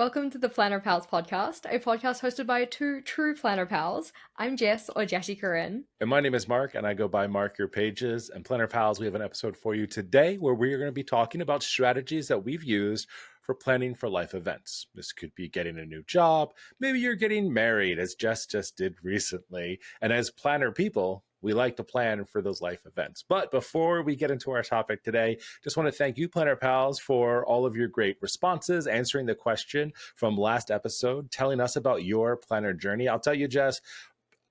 Welcome to the Planner Pals podcast, a podcast hosted by two true Planner Pals. I'm Jess, or Jessie Corinne. And my name is Mark, and I go by Mark Your Pages. And Planner Pals, we have an episode for you today where we are going to be talking about strategies that we've used for planning for life events. This could be getting a new job. Maybe you're getting married, as Jess just did recently. And as planner people, we like to plan for those life events. But before we get into our topic today, just want to thank you, Planner Pals, for all of your great responses, answering the question from last episode, telling us about your planner journey. I'll tell you, Jess,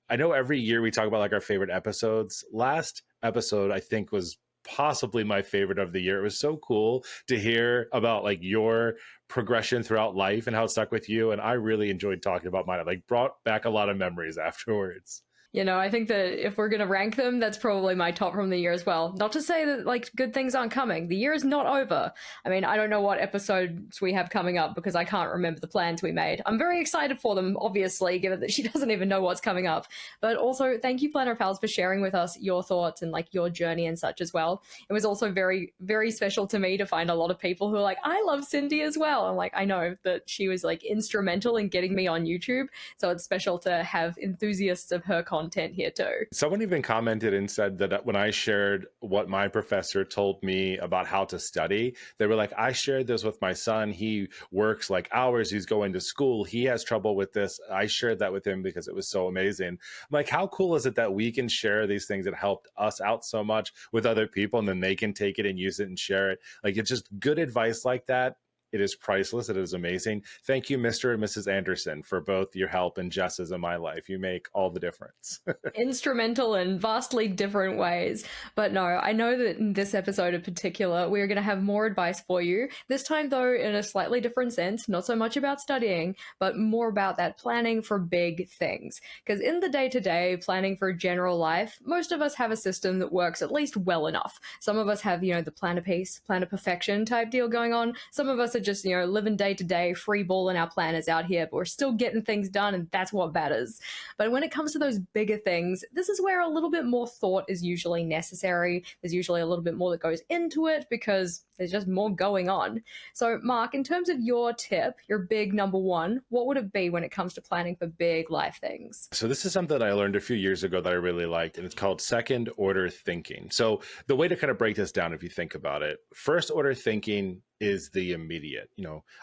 I know every year we talk about like our favorite episodes. Last episode, I think, was possibly my favorite of the year. It was so cool to hear about like your progression throughout life and how it stuck with you. And I really enjoyed talking about mine. It like brought back a lot of memories afterwards. You know, I think that if we're going to rank them, that's probably my top from the year as well. Not to say that, like, good things aren't coming. The year is not over. I mean, I don't know what episodes we have coming up because I can't remember the plans we made. I'm very excited for them, obviously, given that she doesn't even know what's coming up. But also, thank you, Planner Pals, for sharing with us your thoughts and, like, your journey and such as well. It was also very, very special to me to find a lot of people who are like, I love Cindy as well. I'm like, I know that she was, like, instrumental in getting me on YouTube. So it's special to have enthusiasts of her content here too. Someone even commented and said that when I shared what my professor told me about how to study, they were like, I shared this with my son. He works like hours. He's going to school. He has trouble with this. I shared that with him because it was so amazing. I'm like, how cool is it that we can share these things that helped us out so much with other people, and then they can take it and use it and share it? Like, it's just good advice like that. It is priceless. It is amazing. Thank you, Mr. and Mrs. Anderson, for both your help and Jess's in my life. You make all the difference. Instrumental in vastly different ways. But no, I know that in this episode in particular, we're going to have more advice for you. This time, though, in a slightly different sense, not so much about studying, but more about that planning for big things. Because in the day-to-day planning for general life, most of us have a system that works at least well enough. Some of us have, the planner piece, planner perfection type deal going on. Some of us are just, living day to day, free balling our planners out here, but we're still getting things done, and that's what matters. But when it comes to those bigger things, this is where a little bit more thought is usually necessary. There's usually a little bit more that goes into it because there's just more going on. So, Mark, in terms of your tip, your big number one, what would it be when it comes to planning for big life things? So this is something that I learned a few years ago that I really liked, and it's called second order thinking. So the way to kind of break this down, if you think about it, first order thinking is the immediate.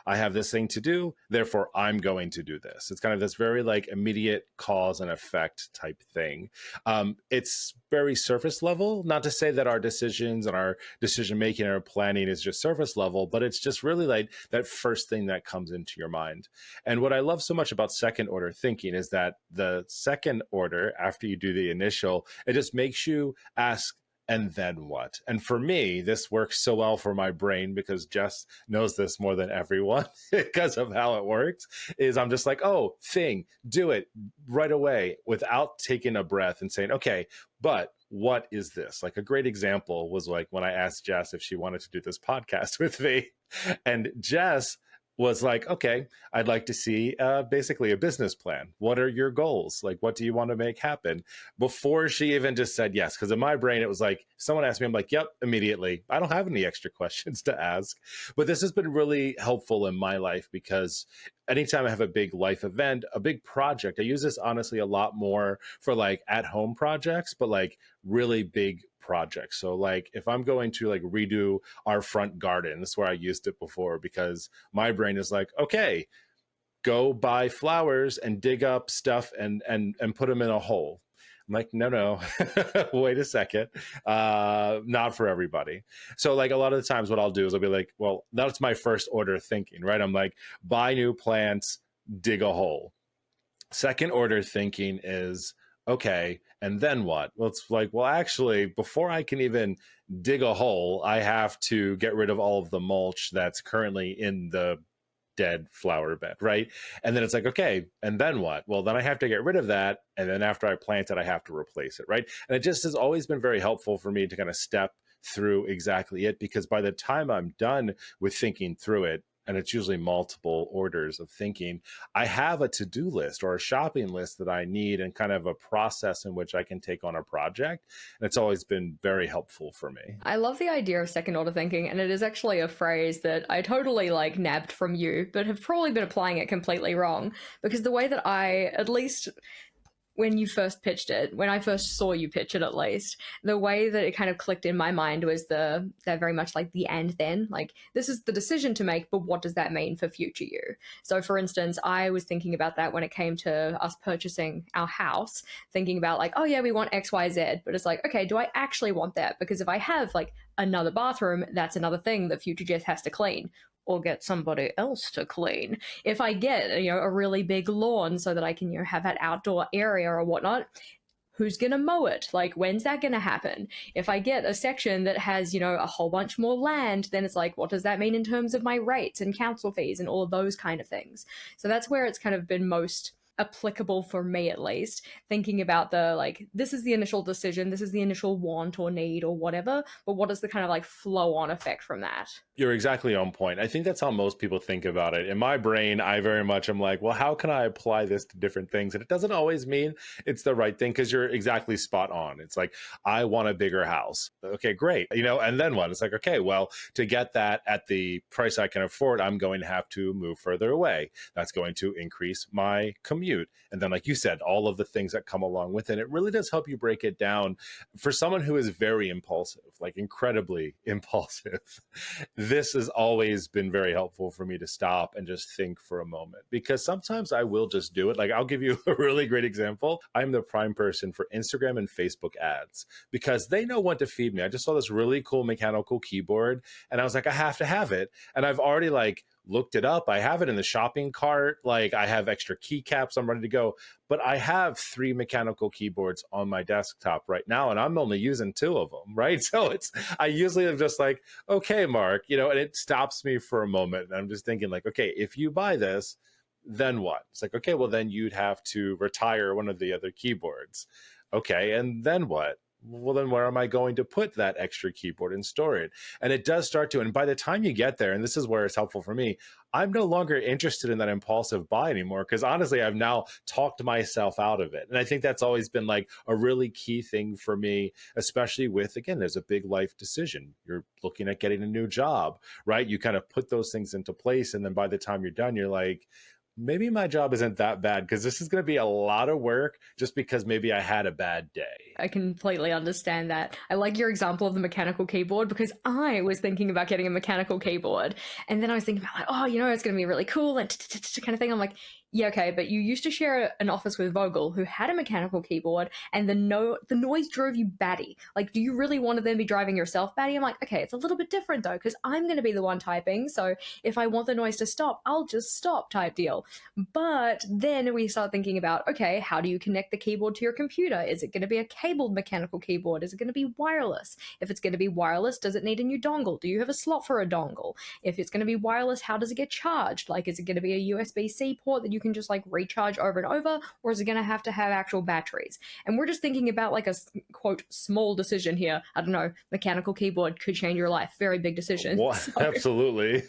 I have this thing to do, therefore I'm going to do this. It's kind of this very like immediate cause and effect type thing. It's very surface level, not to say that our decisions and our decision making and our planning is just surface level, but it's just really like that first thing that comes into your mind. And what I love so much about second order thinking is that the second order, after you do the initial, it just makes you ask, and then what? And for me, this works so well for my brain because Jess knows this more than everyone because of how it works, is I'm just like, oh, do it right away without taking a breath and saying, okay, but what is this? Like a great example was like when I asked Jess if she wanted to do this podcast with me, and Jess was like, okay, I'd like to see basically a business plan. What are your goals? Like, what do you want to make happen? Before she even just said yes, because in my brain, it was like, someone asked me, I'm like, yep, immediately. I don't have any extra questions to ask. But this has been really helpful in my life because anytime I have a big life event, a big project, I use this honestly a lot more for like at-home projects, but like really big projects. So like if I'm going to like redo our front garden, that's where I used it before, because my brain is like, okay, go buy flowers and dig up stuff and put them in a hole. I'm like, no, wait a second. Not for everybody. So like a lot of the times what I'll do is I'll be like, well, that's my first order thinking, right? I'm like, buy new plants, dig a hole. Second order thinking is, okay, and then what? Well, it's like, well, actually, before I can even dig a hole, I have to get rid of all of the mulch that's currently in the dead flower bed, right? And then it's like, okay, and then what? Well, then I have to get rid of that. And then after I plant it, I have to replace it, right? And it just has always been very helpful for me to kind of step through exactly it, because by the time I'm done with thinking through it, and it's usually multiple orders of thinking, I have a to-do list or a shopping list that I need and kind of a process in which I can take on a project. And it's always been very helpful for me. I love the idea of second order thinking, and it is actually a phrase that I totally like nabbed from you, but have probably been applying it completely wrong. Because the way that I, at least when you first pitched it, when I first saw you pitch it at least, the way that it kind of clicked in my mind was that very much like the and then. Like, this is the decision to make, but what does that mean for future you? So for instance, I was thinking about that when it came to us purchasing our house, thinking about like, oh yeah, we want XYZ, but it's like, okay, do I actually want that? Because if I have like another bathroom, that's another thing that future Jess has to clean or get somebody else to clean. If I get, a really big lawn so that I can, have that outdoor area or whatnot, who's going to mow it? Like, when's that going to happen? If I get a section that has, a whole bunch more land, then it's like, what does that mean in terms of my rates and council fees and all of those kind of things? So that's where it's kind of been most applicable for me, at least, thinking about the like, this is the initial decision, this is the initial want or need or whatever, but what is the kind of like flow on effect from that? You're exactly on point. I think that's how most people think about it. In my brain, I very much am like, well, how can I apply this to different things? And it doesn't always mean it's the right thing, because you're exactly spot on. It's like, I want a bigger house. Okay, great. And then what? It's like, okay, well, to get that at the price I can afford, I'm going to have to move further away. That's going to increase my commute. And then, like you said, all of the things that come along with it. It really does help you break it down for someone who is very impulsive, like incredibly impulsive. This has always been very helpful for me to stop and just think for a moment, because sometimes I will just do it. Like, I'll give you a really great example. I'm the prime person for Instagram and Facebook ads because they know what to feed me. I just saw this really cool mechanical keyboard and I was like, I have to have it. And I've already looked it up. I have it in the shopping cart. Like, I have extra keycaps. I'm ready to go. But I have 3 mechanical keyboards on my desktop right now, and I'm only using 2 of them, right? So I usually am just like, okay, Mark, and it stops me for a moment. And I'm just thinking like, okay, if you buy this, then what? It's like, okay, well, then you'd have to retire one of the other keyboards. Okay, and then what? Well, then where am I going to put that extra keyboard and store it? And it does start to, and by the time you get there, and this is where it's helpful for me, I'm no longer interested in that impulsive buy anymore, because honestly, I've now talked myself out of it. And I think that's always been like a really key thing for me, especially with, again, there's a big life decision. You're looking at getting a new job, right? You kind of put those things into place. And then by the time you're done, you're like, maybe my job isn't that bad, because this is going to be a lot of work just because maybe I had a bad day. I completely understand that. I like your example of the mechanical keyboard, because I was thinking about getting a mechanical keyboard, and then I was thinking about like, oh, it's going to be really cool and kind of thing. I'm like, yeah, okay, but you used to share an office with Vogel, who had a mechanical keyboard, and the noise drove you batty. Like, do you really want to then be driving yourself batty? I'm like, okay, it's a little bit different though, because I'm going to be the one typing, so if I want the noise to stop, I'll just stop type deal. But then we start thinking about, okay, how do you connect the keyboard to your computer? Is it going to be a cabled mechanical keyboard? Is it going to be wireless? If it's going to be wireless, does it need a new dongle? Do you have a slot for a dongle? If it's going to be wireless, how does it get charged? Like, is it going to be a USB-C port that you can just like recharge over and over, or is it going to have actual batteries? And we're just thinking about like a quote small decision here. I don't know, mechanical keyboard could change your life. Very big decision. So, absolutely.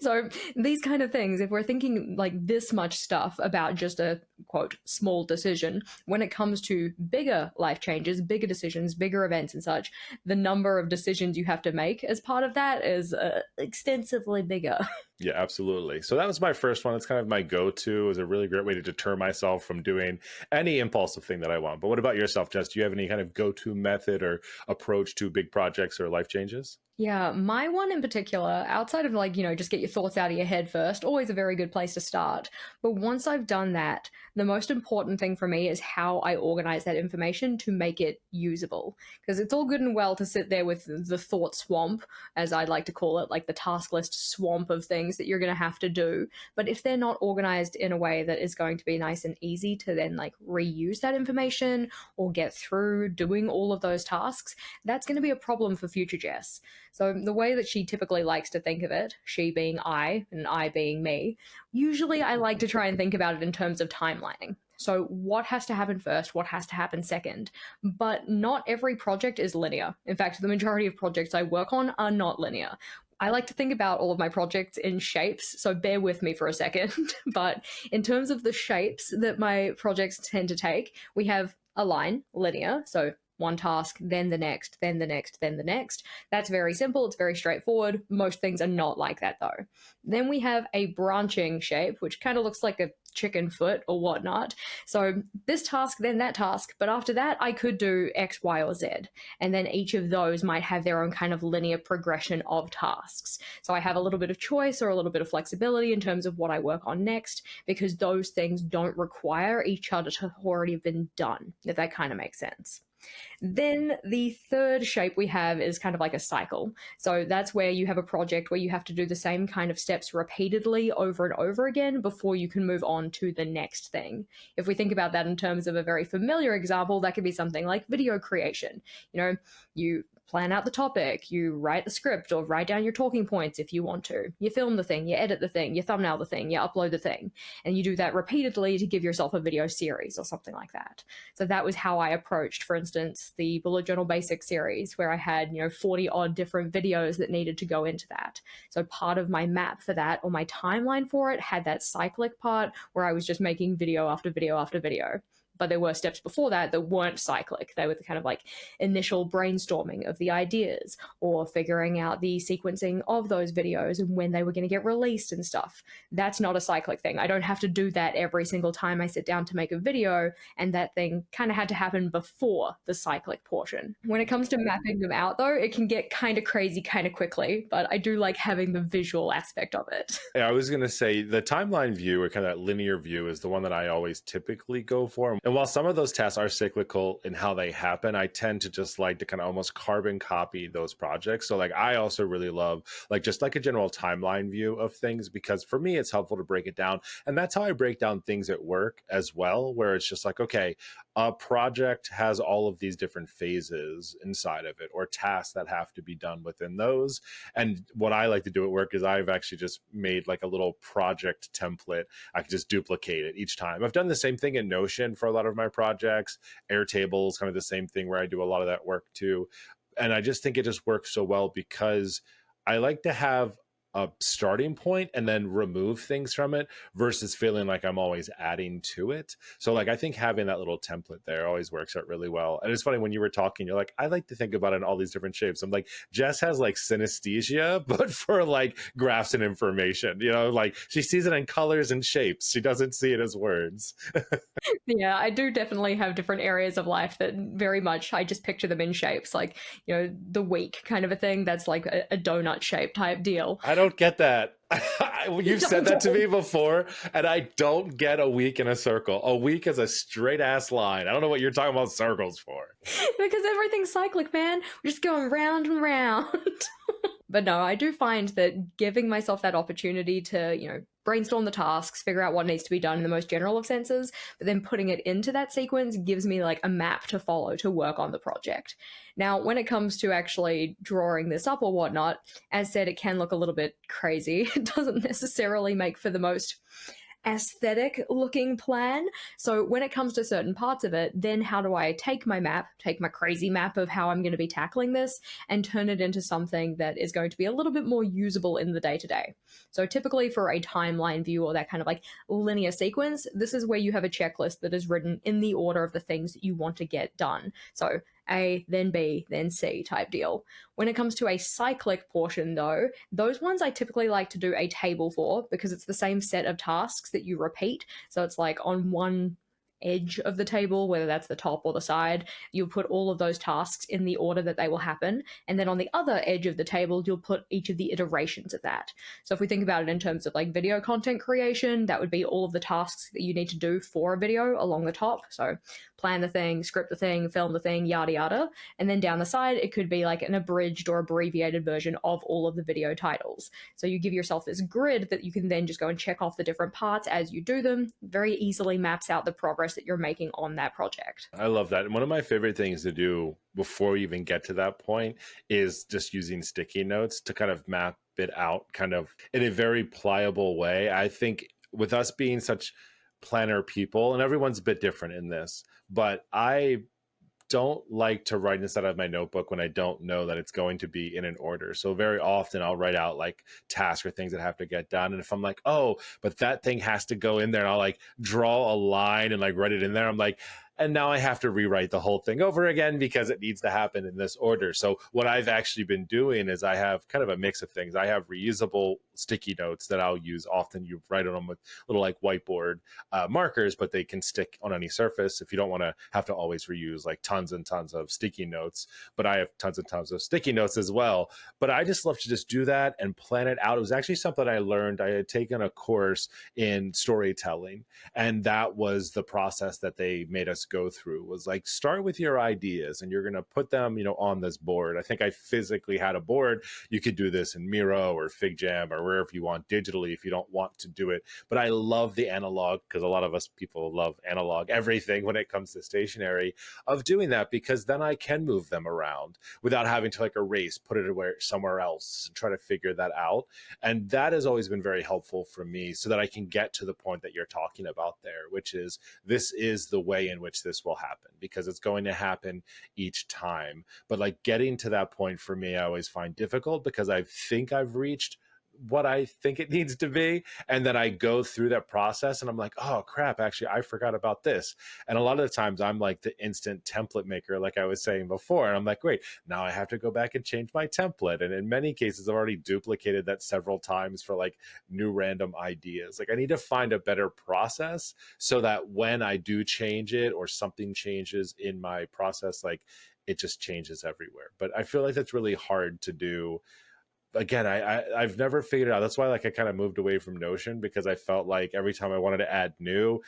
So these kind of things, if we're thinking like this much stuff about just a quote small decision, when it comes to bigger life changes, bigger decisions, bigger events and such, the number of decisions you have to make as part of that is extensively bigger. Yeah, absolutely. So that was my first one. It's kind of my go-to. It was a really great way to deter myself from doing any impulsive thing that I want. But what about yourself, Jess? Do you have any kind of go-to method or approach to big projects or life changes? Yeah, my one in particular, outside of like, just get your thoughts out of your head first, always a very good place to start. But once I've done that, the most important thing for me is how I organize that information to make it usable. Because it's all good and well to sit there with the thought swamp, as I'd like to call it, like the task list swamp of things that you're going to have to do. But if they're not organized in a way that is going to be nice and easy to then like reuse that information or get through doing all of those tasks, that's going to be a problem for future Jess. So the way that she typically likes to think of it, she being I and I being me, usually I like to try and think about it in terms of timelining. So what has to happen first? What has to happen second? But not every project is linear. In fact, the majority of projects I work on are not linear. I like to think about all of my projects in shapes, so bear with me for a second. But in terms of the shapes that my projects tend to take, we have a line, linear, so one task, then the next, then the next, then the next. That's very simple, it's very straightforward. Most things are not like that though. Then we have a branching shape, which kind of looks like a chicken foot or whatnot. So this task, then that task, but after that, I could do X, Y, or Z. And then each of those might have their own kind of linear progression of tasks. So I have a little bit of choice or a little bit of flexibility in terms of what I work on next, because those things don't require each other to have already been done, if that kind of makes sense. Then the third shape we have is kind of like a cycle. So that's where you have a project where you have to do the same kind of steps repeatedly over and over again before you can move on to the next thing. If we think about that in terms of a very familiar example, that could be something like video creation. You know, you plan out the topic, you write the script or write down your talking points if you want to. You film the thing, you edit the thing, you thumbnail the thing, you upload the thing. And you do that repeatedly to give yourself a video series or something like that. So that was how I approached, for instance, the Bullet Journal Basics series, where I had, 40 odd different videos that needed to go into that. So part of my map for that, or my timeline for it, had that cyclic part where I was just making video after video after video. But there were steps before that that weren't cyclic. They were the kind of like initial brainstorming of the ideas, or figuring out the sequencing of those videos and when they were going to get released and stuff. That's not a cyclic thing. I don't have to do that every single time I sit down to make a video, and that thing kind of had to happen before the cyclic portion. When it comes to mapping them out, though, it can get kind of crazy kind of quickly, but I do like having the visual aspect of it. Yeah, I was going to say the timeline view, or kind of that linear view, is the one that I always typically go for. And while some of those tasks are cyclical in how they happen, I tend to just like to kind of almost carbon copy those projects. So like I also really love like just like a general timeline view of things, because for me it's helpful to break it down. And that's how I break down things at work as well, where it's just like, okay, a project has all of these different phases inside of it, or tasks that have to be done within those. And what I like to do at work is I've actually just made like a little project template. I can just duplicate it each time. I've done the same thing in Notion for a lot of my projects. Airtable is kind of the same thing, where I do a lot of that work too. And I just think it just works so well, because I like to have a starting point and then remove things from it, versus feeling like I'm always adding to it. So like I think having that little template there always works out really well. And it's funny, when you were talking, you're like, I like to think about it in all these different shapes. I'm like, Jess has like synesthesia, but for like graphs and information, like she sees it in colors and shapes. She doesn't see it as words. Yeah, I do definitely have different areas of life that very much I just picture them in shapes, like, the week kind of a thing. That's like a donut shape type deal. I don't get that. You've said that to me before, and I don't get a week in a circle. A week is a straight ass line. I don't know what you're talking about circles for. Because everything's cyclic, man. We're just going round and round. But no, I do find that giving myself that opportunity to, brainstorm the tasks, figure out what needs to be done in the most general of senses, but then putting it into that sequence gives me like a map to follow to work on the project. Now, when it comes to actually drawing this up or whatnot, as said, it can look a little bit crazy. It doesn't necessarily make for the most aesthetic looking plan. So when it comes to certain parts of it, then how do I take my map, take my crazy map of how I'm going to be tackling this, and turn it into something that is going to be a little bit more usable in the day to day? So typically for a timeline view, or that kind of like linear sequence, this is where you have a checklist that is written in the order of the things that you want to get done. So A, then B, then C type deal. When it comes to a cyclic portion, though, those ones I typically like to do a table for, because it's the same set of tasks that you repeat. So it's like on one edge of the table, whether that's the top or the side, you'll put all of those tasks in the order that they will happen. And then on the other edge of the table, you'll put each of the iterations of that. So if we think about it in terms of like video content creation, that would be all of the tasks that you need to do for a video along the top. So plan the thing, script the thing, film the thing, yada yada. And then down the side, it could be like an abridged or abbreviated version of all of the video titles. So you give yourself this grid that you can then just go and check off the different parts as you do them. Very easily maps out the progress that you're making on that project. I love that. And one of my favorite things to do before we even get to that point is just using sticky notes to kind of map it out kind of in a very pliable way. I think with us being such planner people, and everyone's a bit different in this, but I don't like to write inside of my notebook when I don't know that it's going to be in an order. So very often I'll write out like tasks or things that have to get done. And if I'm like, oh, but that thing has to go in there, and I'll like draw a line and like write it in there, I'm like, and now I have to rewrite the whole thing over again because it needs to happen in this order. So what I've actually been doing is I have kind of a mix of things. I have reusable sticky notes that I'll use often. You write on them with little like whiteboard markers, but they can stick on any surface if you don't want to have to always reuse like tons and tons of sticky notes. But I have tons and tons of sticky notes as well. But I just love to just do that and plan it out. It was actually something I learned. I had taken a course in storytelling, and that was the process that they made us go through, was like, start with your ideas and you're going to put them, on this board. I think I physically had a board. You could do this in Miro or FigJam or wherever you want digitally if you don't want to do it. But I love the analog, because a lot of us people love analog everything when it comes to stationery, of doing that, because then I can move them around without having to like erase, put it somewhere else and try to figure that out. And that has always been very helpful for me, so that I can get to the point that you're talking about there, which is, this is the way in which this will happen, because it's going to happen each time. But like getting to that point for me, I always find difficult, because I think I've reached what I think it needs to be. And then I go through that process and I'm like, oh crap, actually, I forgot about this. And a lot of the times I'm like the instant template maker, like I was saying before. And I'm like, great, now I have to go back and change my template. And in many cases, I've already duplicated that several times for like new random ideas. Like I need to find a better process so that when I do change it or something changes in my process, like it just changes everywhere. But I feel like that's really hard to do. Again, I've never figured it out. That's why like I kind of moved away from Notion, because I felt like every time I wanted to add new,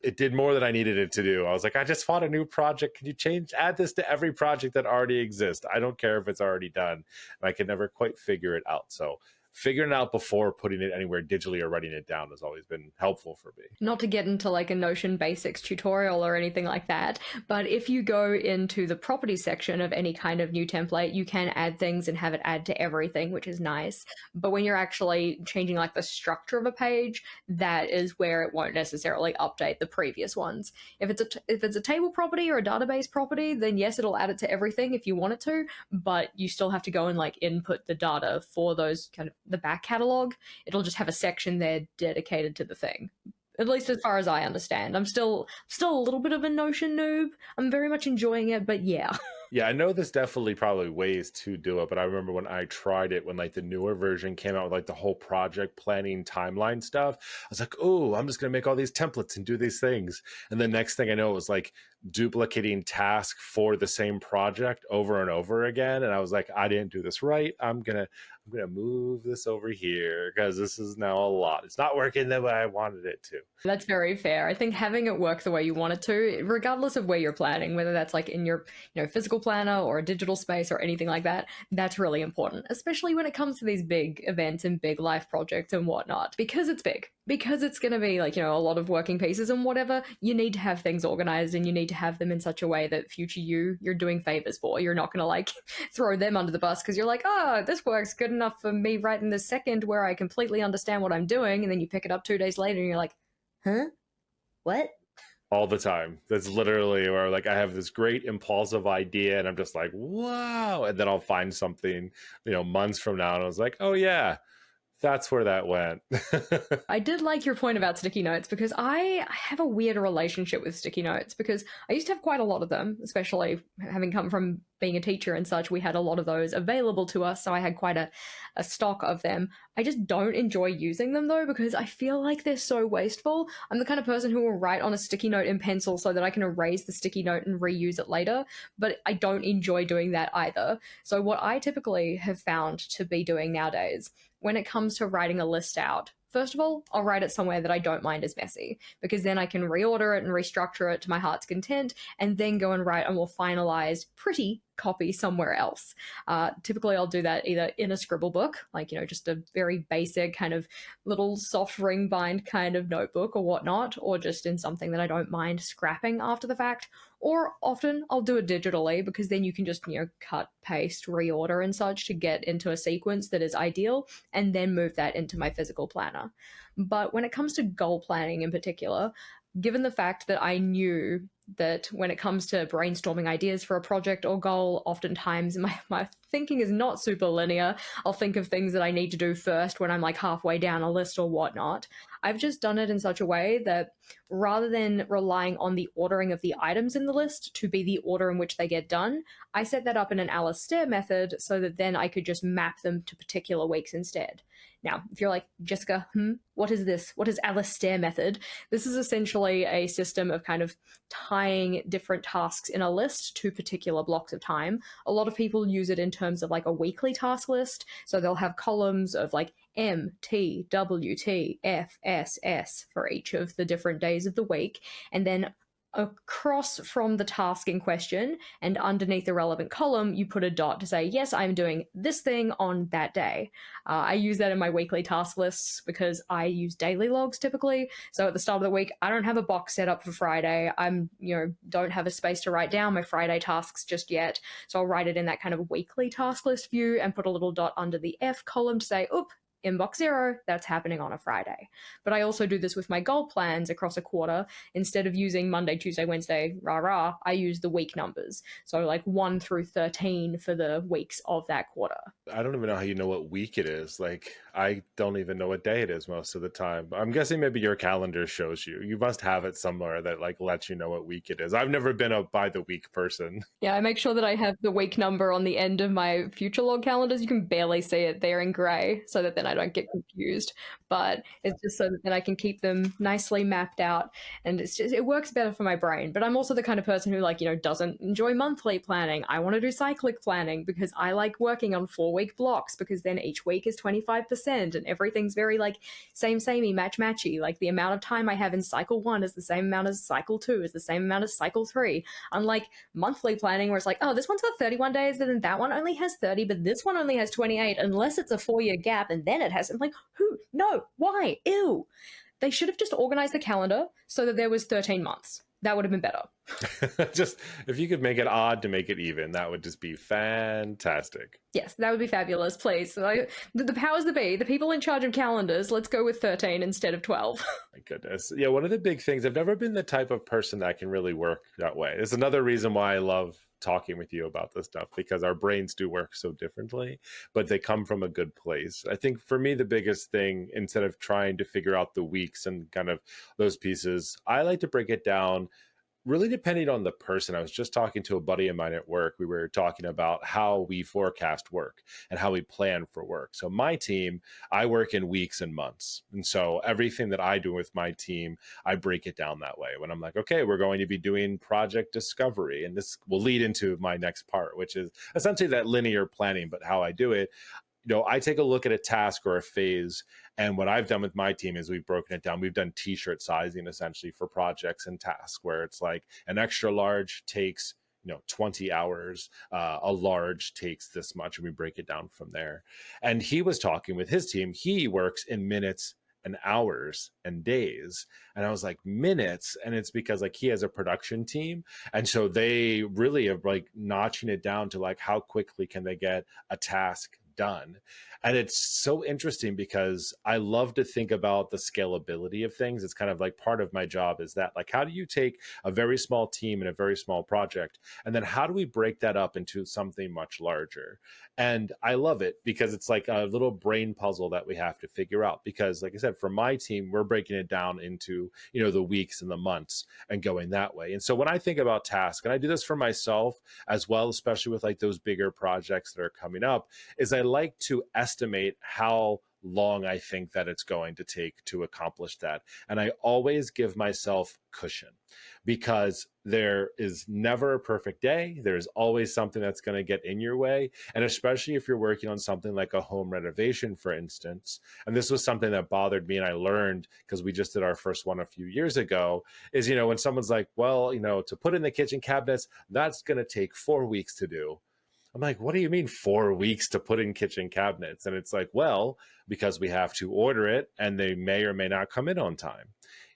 it did more than I needed it to do. I was like, I just found a new project. Can you add this to every project that already exists? I don't care if it's already done. And I could never quite figure it out. So figuring it out before putting it anywhere digitally or writing it down has always been helpful for me. Not to get into like a Notion basics tutorial or anything like that, but if you go into the properties section of any kind of new template, you can add things and have it add to everything, which is nice. But when you're actually changing like the structure of a page, that is where it won't necessarily update the previous ones. If it's a table property or a database property, then yes, it'll add it to everything if you want it to, but you still have to go and like input the data for those kind of the back catalog. It'll just have a section there dedicated to the thing, at least as far as I understand. I'm still a little bit of a Notion noob. I'm very much enjoying it, but yeah. Yeah, I know there's definitely probably ways to do it, but I remember when I tried it, when like the newer version came out with like the whole project planning timeline stuff, I was like, oh, I'm just gonna make all these templates and do these things. And the next thing I know, it was like duplicating tasks for the same project over and over again. And I was like, I didn't do this right. I'm gonna move this over here because this is now a lot. It's not working the way I wanted it to. That's very fair. I think having it work the way you want it to, regardless of where you're planning, whether that's like in your, physical planner or a digital space or anything like that, that's really important, especially when it comes to these big events and big life projects and whatnot, because it's big. Because it's going to be like, a lot of working pieces and whatever, you need to have things organized and you need to have them in such a way that future you're doing favors for. You're not going to like throw them under the bus because you're like, oh, this works good enough for me right in this second where I completely understand what I'm doing. And then you pick it up 2 days later and you're like, huh? What? All the time. That's literally where like I have this great impulsive idea and I'm just like, wow. And then I'll find something, months from now and I was like, oh yeah, that's where that went. I did like your point about sticky notes because I have a weird relationship with sticky notes because I used to have quite a lot of them, especially having come from being a teacher and such. We had a lot of those available to us, so I had quite a stock of them. I just don't enjoy using them though because I feel like they're so wasteful. I'm the kind of person who will write on a sticky note in pencil so that I can erase the sticky note and reuse it later, but I don't enjoy doing that either. So what I typically have found to be doing nowadays when it comes to writing a list out, first of all, I'll write it somewhere that I don't mind as messy because then I can reorder it and restructure it to my heart's content and then go and write a more finalized, pretty copy somewhere else. Typically, I'll do that either in a scribble book, like, just a very basic kind of little soft ring bind kind of notebook or whatnot, or just in something that I don't mind scrapping after the fact. Or often I'll do it digitally because then you can just, cut, paste, reorder and such to get into a sequence that is ideal and then move that into my physical planner. But when it comes to goal planning in particular, given the fact that I knew that when it comes to brainstorming ideas for a project or goal, oftentimes my thinking is not super linear. I'll think of things that I need to do first when I'm like halfway down a list or whatnot. I've just done it in such a way that rather than relying on the ordering of the items in the list to be the order in which they get done, I set that up in an Alistair method so that then I could just map them to particular weeks instead. Now, if you're like, Jessica, what is this? What is Alistair method? This is essentially a system of kind of tying different tasks in a list to particular blocks of time. A lot of people use it in terms of like a weekly task list. So they'll have columns of like M, T, W, T, F, S, S for each of the different days of the week. And then across from the task in question and underneath the relevant column, you put a dot to say, yes, I'm doing this thing on that day. I use that in my weekly task lists because I use daily logs typically. So at the start of the week, I don't have a box set up for Friday. Don't have a space to write down my Friday tasks just yet. So I'll write it in that kind of weekly task list view and put a little dot under the F column to say, oop, inbox 0, that's happening on a Friday. But I also do this with my goal plans across a quarter. Instead of using Monday, Tuesday, Wednesday, I use the week numbers. So like 1 through 13 for the weeks of that quarter. I don't even know how you know what week it is. Like, I don't even know what day it is most of the time. I'm guessing maybe your calendar shows you. You must have it somewhere that like lets you know what week it is. I've never been a by the week person. Yeah, I make sure that I have the week number on the end of my future log calendars. You can barely see it there in gray so that then I don't get confused. But it's just so that then I can keep them nicely mapped out. And it works better for my brain. But I'm also the kind of person who doesn't enjoy monthly planning. I want to do cyclic planning because I like working on 4-week blocks because then each week is 25% and everything's very like samey, matchy. Like the amount of time I have in cycle 1 is the same amount as cycle 2, is the same amount as cycle 3. Unlike monthly planning where it's like, oh, this one's got 31 days, and then that one only has 30, but this one only has 28, unless it's a 4-year gap, and then it has. I'm like, who? No, why? Ew. They should have just organized the calendar so that there was 13 months. That would have been better. Just if you could make it odd to make it even, that would just be fantastic. Yes, that would be fabulous, please. The powers that be, the people in charge of calendars, let's go with 13 instead of 12. My goodness. Yeah, one of the big things, I've never been the type of person that can really work that way. It's another reason why I love talking with you about this stuff, because our brains do work so differently, but they come from a good place. I think for me, the biggest thing, instead of trying to figure out the weeks and kind of those pieces, I like to break it down really depending on the person. I was just talking to a buddy of mine at work. We were talking about how we forecast work and how we plan for work. So my team, I work in weeks and months. And so everything that I do with my team, I break it down that way. When I'm like, okay, we're going to be doing project discovery. And this will lead into my next part, which is essentially that linear planning, but how I do it. I take a look at a task or a phase, and what I've done with my team is we've broken it down. We've done t-shirt sizing essentially for projects and tasks, where it's like an extra large takes 20 hours, a large takes this much, and we break it down from there. And he was talking with his team. He works in minutes and hours and days, and I was like, minutes? And it's because like he has a production team, and so they really are like notching it down to like how quickly can they get a task done. And it's so interesting because I love to think about the scalability of things. It's kind of like part of my job is that, like, how do you take a very small team and a very small project, and then how do we break that up into something much larger? And I love it because it's like a little brain puzzle that we have to figure out. Because like I said, for my team, we're breaking it down into, the weeks and the months and going that way. And so when I think about tasks, and I do this for myself as well, especially with like those bigger projects that are coming up, is I like to estimate how long I think that it's going to take to accomplish that. And I always give myself cushion, because there is never a perfect day. There's always something that's going to get in your way. And especially if you're working on something like a home renovation, for instance, and this was something that bothered me, and I learned because we just did our first one a few years ago, is, when someone's like, well, to put in the kitchen cabinets, that's going to take 4 weeks to do. I'm like, what do you mean 4 weeks to put in kitchen cabinets? And it's like, well, because we have to order it and they may or may not come in on time.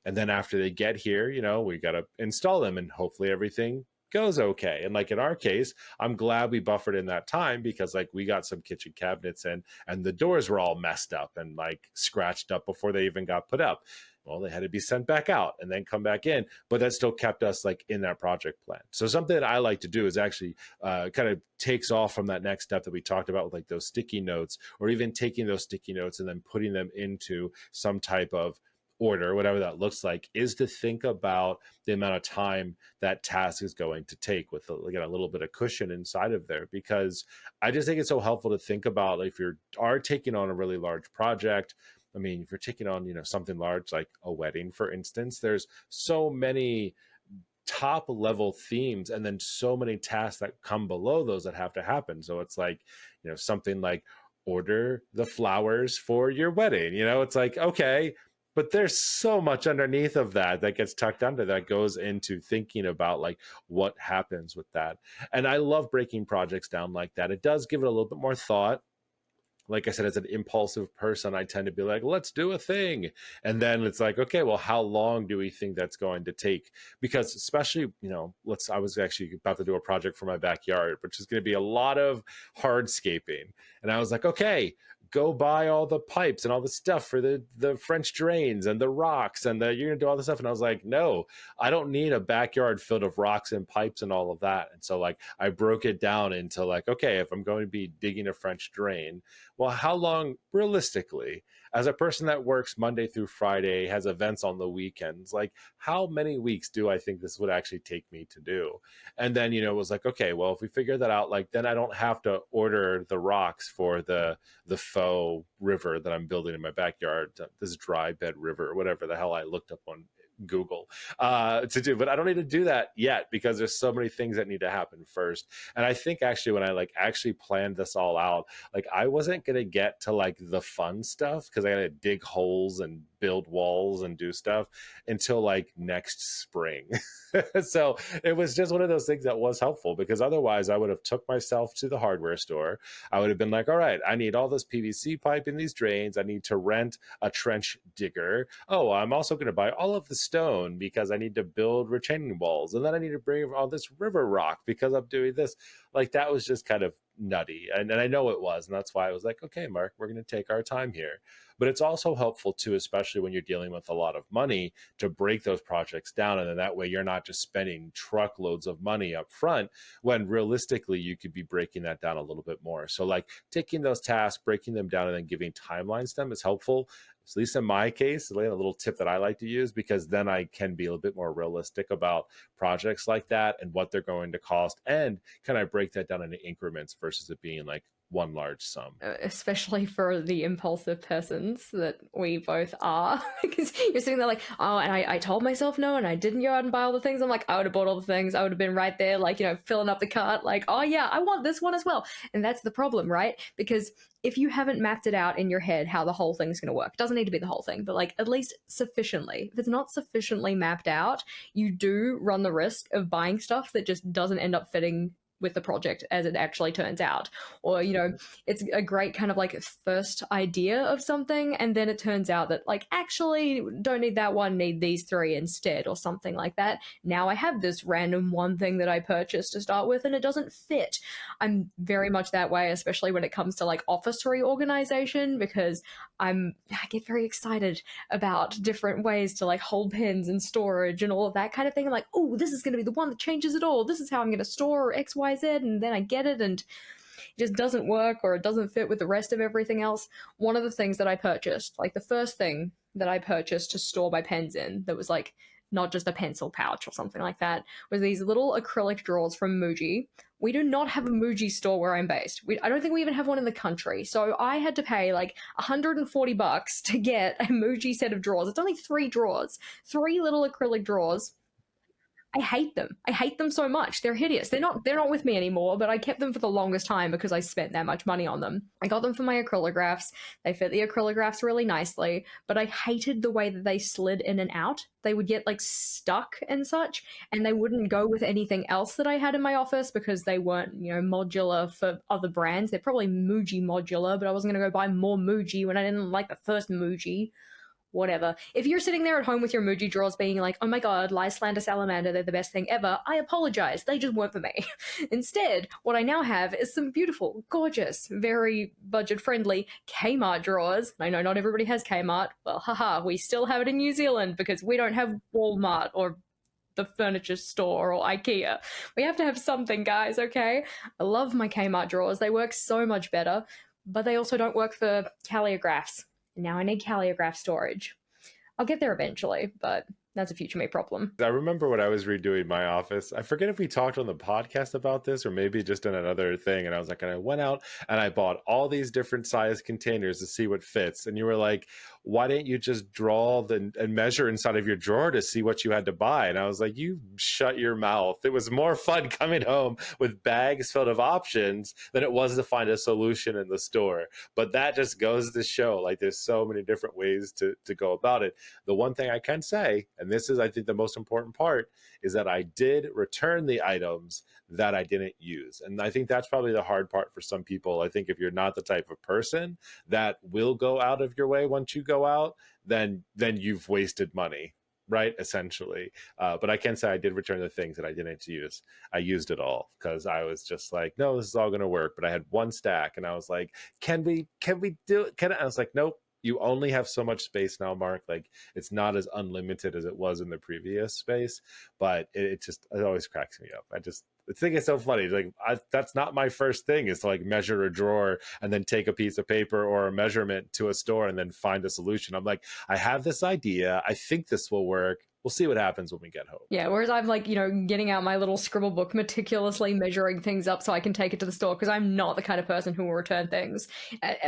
And then after they get here, we got to install them, and hopefully everything goes okay. And like in our case, I'm glad we buffered in that time because like we got some kitchen cabinets in and the doors were all messed up and like scratched up before they even got put up. Well, they had to be sent back out and then come back in, but that still kept us like in that project plan. So something that I like to do is actually kind of takes off from that next step that we talked about with like those sticky notes, or even taking those sticky notes and then putting them into some type of order, whatever that looks like, is to think about the amount of time that task is going to take with again, a little bit of cushion inside of there. Because I just think it's so helpful to think about like, if you are taking on a really large project. I mean, if you're taking on, something large like a wedding, for instance, there's so many top level themes and then so many tasks that come below those that have to happen. So it's like, something like order the flowers for your wedding. It's like, okay, but there's so much underneath of that that gets tucked under that goes into thinking about like what happens with that. And I love breaking projects down like that. It does give it a little bit more thought. Like I said, as an impulsive person, I tend to be like, let's do a thing. And then it's like, okay, well, how long do we think that's going to take? Because especially, I was actually about to do a project for my backyard, which is going to be a lot of hardscaping. And I was like, okay, go buy all the pipes and all the stuff for the French drains and the rocks and you're going to do all this stuff. And I was like, no, I don't need a backyard filled of rocks and pipes and all of that. And so like, I broke it down into like, okay, if I'm going to be digging a French drain, well, how long realistically, as a person that works Monday through Friday, has events on the weekends, like how many weeks do I think this would actually take me to do? And then, it was like, okay, well, if we figure that out, like then I don't have to order the rocks for the faux river that I'm building in my backyard, this dry bed river, or whatever the hell I looked up on Google to do. But I don't need to do that yet because there's so many things that need to happen first. And I think actually when I like actually planned this all out, like I wasn't going to get to like the fun stuff because I got to dig holes and build walls and do stuff until like next spring. So it was just one of those things that was helpful because otherwise I would have took myself to the hardware store. I would have been like, all right, I need all this PVC pipe in these drains. I need to rent a trench digger. Oh, I'm also going to buy all of the stone because I need to build retaining walls. And then I need to bring all this river rock because I'm doing this. Like that was just kind of nutty. And I know it was. And that's why I was like, okay, Mark, we're going to take our time here. But it's also helpful too, especially when you're dealing with a lot of money, to break those projects down. And then that way you're not just spending truckloads of money up front when realistically you could be breaking that down a little bit more. So like taking those tasks, breaking them down and then giving timelines to them is helpful. At least in my case, a little tip that I like to use, because then I can be a little bit more realistic about projects like that and what they're going to cost. And can I break that down into increments versus it being like one large sum? Especially for the impulsive persons that we both are. Because you're sitting there like, oh, and I told myself no, and I didn't go out and buy all the things. I'm like, I would have bought all the things. I would have been right there, like, filling up the cart, like, oh yeah, I want this one as well. And that's the problem, right? Because if you haven't mapped it out in your head how the whole thing's going to work, it doesn't need to be the whole thing, but like at least sufficiently. If it's not sufficiently mapped out, you do run the risk of buying stuff that just doesn't end up fitting with the project as it actually turns out. Or, it's a great kind of like first idea of something, and then it turns out that like actually don't need that one, need these three instead, or something like that. Now I have this random one thing that I purchased to start with and it doesn't fit. I'm very much that way, especially when it comes to like office reorganization, because I get very excited about different ways to like hold pens and storage and all of that kind of thing. I'm like, oh, this is going to be the one that changes it all. This is how I'm going to store XYZ, and then I get it and it just doesn't work or it doesn't fit with the rest of everything else. One of the things that I purchased, like the first thing that I purchased to store my pens in, that was like not just a pencil pouch or something like that, was these little acrylic drawers from Muji. We do not have a Muji store where I'm based. I don't think we even have one in the country. So I had to pay like $140 to get a Muji set of drawers. It's only 3 drawers, 3 little acrylic drawers. I hate them. I hate them so much. They're hideous. They're not with me anymore, but I kept them for the longest time because I spent that much money on them. I got them for my acrylographs. They fit the acrylographs really nicely, but I hated the way that they slid in and out. They would get like stuck and such, and they wouldn't go with anything else that I had in my office because they weren't, modular for other brands. They're probably Muji modular, but I wasn't going to go buy more Muji when I didn't like the first Muji. whatever. If you're sitting there at home with your Muji drawers being like, oh my god, Lyslander Salamander, they're the best thing ever, I apologize, they just weren't for me. Instead, what I now have is some beautiful, gorgeous, very budget-friendly Kmart drawers. I know not everybody has Kmart. Well, haha, we still have it in New Zealand because we don't have Walmart or the furniture store or IKEA. We have to have something, guys, okay? I love my Kmart drawers. They work so much better, but they also don't work for calligraphs. Now I need calligraph storage. I'll get there eventually, but that's a future me problem. I remember when I was redoing my office, I forget if we talked on the podcast about this or maybe just in another thing. And I was like, and I went out and I bought all these different size containers to see what fits. And you were like, why didn't you just draw and measure inside of your drawer to see what you had to buy? And I was like, you shut your mouth. It was more fun coming home with bags filled of options than it was to find a solution in the store. But that just goes to show, like, there's so many different ways to go about it. The one thing I can say, and this is, I think, the most important part, is that I did return the items that I didn't use. And I think that's probably the hard part for some people. I think if you're not the type of person that will go out of your way once you go out, then you've wasted money, right? Essentially. But I can say I did return the things that I didn't use. I used it all because I was just like, no, this is all going to work. But I had one stack and I was like, can we do it? I was like, nope. You only have so much space now, Mark. Like, it's not as unlimited as it was in the previous space, but it always cracks me up. I think it's so funny. Like, that's not my first thing, is to like measure a drawer and then take a piece of paper or a measurement to a store and then find a solution. I'm like, I have this idea. I think this will work. We'll see what happens when we get home. Yeah, whereas I'm like, getting out my little scribble book, meticulously measuring things up so I can take it to the store, because I'm not the kind of person who will return things.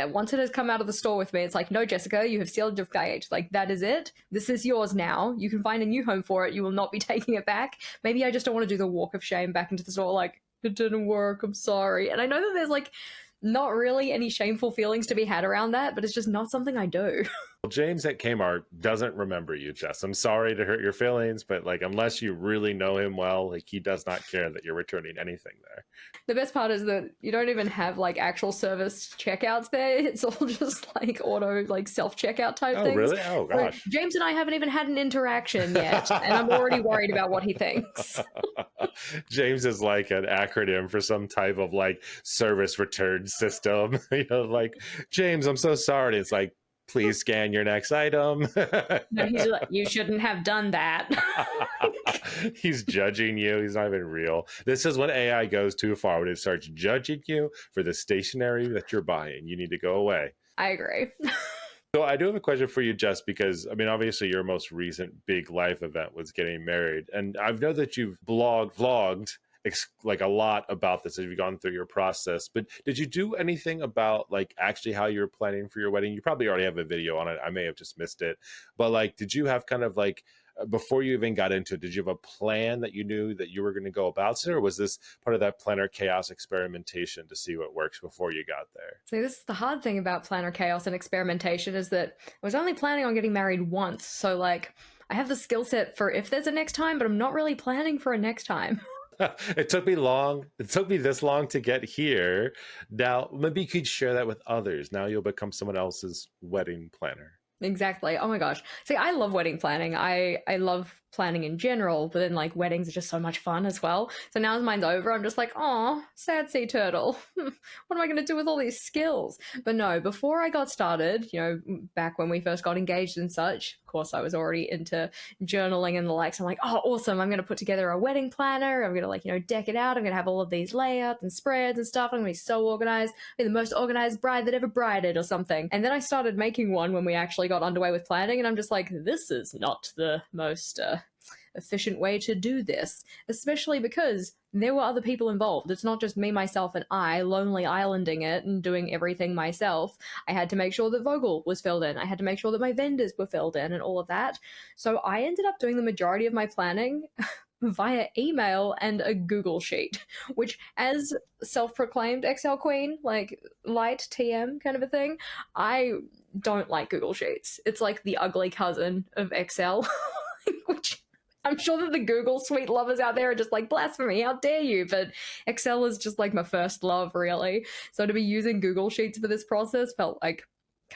Once it has come out of the store with me, it's like, no, Jessica, you have sealed your fate. Like, that is it. This is yours now. You can find a new home for it. You will not be taking it back. Maybe I just don't want to do the walk of shame back into the store, like, it didn't work, I'm sorry. And I know that there's like not really any shameful feelings to be had around that, but it's just not something I do. Well, James at Kmart doesn't remember you, Jess. I'm sorry to hurt your feelings, but like, unless you really know him well, like, he does not care that you're returning anything there. The best part is that you don't even have like actual service checkouts there. It's all just like auto, like self-checkout type things. Oh, really? Oh, gosh. So James and I haven't even had an interaction yet, and I'm already worried about what he thinks. James is like an acronym for some type of like service return system. Like, James, I'm so sorry. It's like, please scan your next item. No, he's like, you shouldn't have done that. He's judging you. He's not even real. This is when AI goes too far, when it starts judging you for the stationery that you're buying. You need to go away. I agree. So I do have a question for you, Jess, because, I mean, obviously your most recent big life event was getting married. And I know that you've vlogged like a lot about this as you've gone through your process, but did you do anything about like actually how you're planning for your wedding? You probably already have a video on it. I may have just missed it, but like, did you have kind of like, before you even got into it, did you have a plan that you knew that you were going to go about it, or was this part of that planner chaos experimentation to see what works before you got there? So this is the hard thing about planner chaos and experimentation, is that I was only planning on getting married once. So like, I have the skill set for if there's a next time, but I'm not really planning for a next time. It took me this long to get here. Now, maybe you could share that with others. Now you'll become someone else's wedding planner. Exactly. Oh my gosh. See, I love wedding planning. I love planning in general, but then like weddings are just so much fun as well. So now as mine's over, I'm just like, oh, sad sea turtle. What am I going to do with all these skills? But no, before I got started, back when we first got engaged and such, of course, I was already into journaling and the likes. I'm like, oh, awesome. I'm going to put together a wedding planner. I'm going to deck it out. I'm going to have all of these layouts and spreads and stuff. I'm going to be so organized. Be the most organized bride that ever brided or something. And then I started making one when we actually got underway with planning. And I'm just like, this is not the most efficient way to do this, especially because there were other people involved. It's not just me, myself, and I lonely islanding it and doing everything myself. I had to make sure that Vogel was filled in. I had to make sure that my vendors were filled in and all of that. So I ended up doing the majority of my planning via email and a Google sheet, which, as self-proclaimed Excel queen, like light TM kind of a thing, I don't like Google Sheets. It's like the ugly cousin of Excel, which I'm sure that the Google Suite lovers out there are just like, blasphemy, how dare you? But Excel is just like my first love, really. So to be using Google Sheets for this process felt like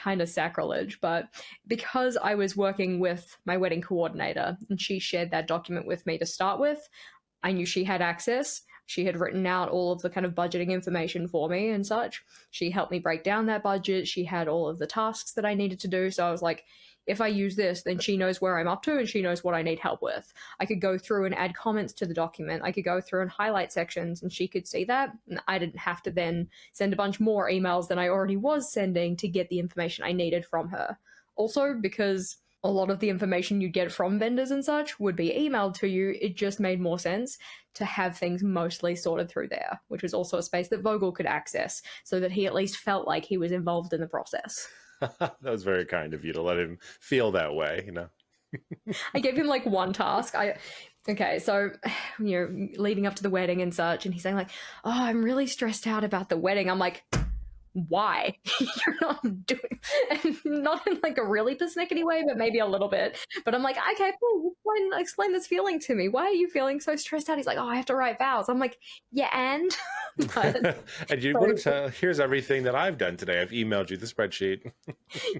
kind of sacrilege, but because I was working with my wedding coordinator and she shared that document with me to start with, I knew she had access. She had written out all of the kind of budgeting information for me and such. She helped me break down that budget. She had all of the tasks that I needed to do. So I was like, if I use this, then she knows where I'm up to and she knows what I need help with. I could go through and add comments to the document. I could go through and highlight sections and she could see that. And I didn't have to then send a bunch more emails than I already was sending to get the information I needed from her. Also, because a lot of the information you get from vendors and such would be emailed to you, it just made more sense to have things mostly sorted through there, which was also a space that Vogel could access so that he at least felt like he was involved in the process. That was very kind of you to let him feel that way, you know. I gave him like one task. Okay, so leading up to the wedding and such, and he's saying like, "Oh, I'm really stressed out about the wedding." I'm like, why? You're not doing, and not in like a really persnickety way, but maybe a little bit. But I'm like, okay, cool, explain this feeling to me. Why are you feeling so stressed out? He's like, oh, I have to write vows. I'm like, yeah, and but, and you want to here's everything that I've done today. I've emailed you the spreadsheet.